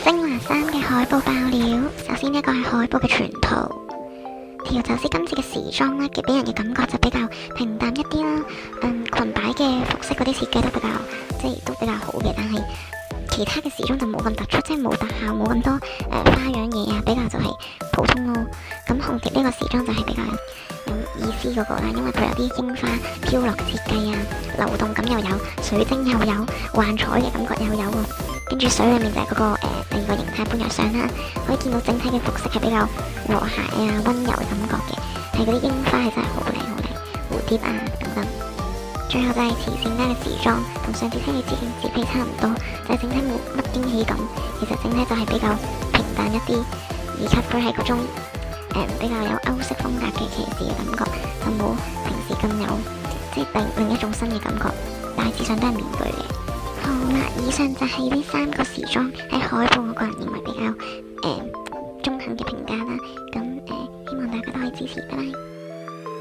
精華衫嘅海報爆料，首先呢個係海報嘅全圖。調酒師今次嘅時裝呢，俾人嘅感覺就比較平淡一啲啦。裙擺嘅服飾嗰啲設計都比較好嘅，但係其他嘅時裝就冇咁突出，即係冇特效，冇咁多花樣嘢啊，比較就係普通咯。咁紅蝶呢個時裝就係比較有意思嗰個啦，因為佢有啲櫻花飄落嘅設計啊，流動感又有，水晶又有，幻彩嘅感覺又有喎。跟住水裏面就係嗰個第二個形態半日上啦，可以見到整體嘅服飾係比較和諧啊、溫柔嘅感覺嘅，係嗰啲櫻花係真係好靚好靚，蝴蝶啊等等。最後就係慈善家嘅時裝，同上次聽你致敬節氣差唔多，就係整體冇乜驚喜感，其實整體就係比較平淡一啲，而且佢係嗰種比較有歐式風格嘅騎士嘅感覺，就冇平時咁有即係另一種新嘅感覺，大致上都係面具嘅。好啦，以上就係呢3個時裝喺海報，我個人認為比較中肯嘅評價啦。咁希望大家都可以支持，拜拜。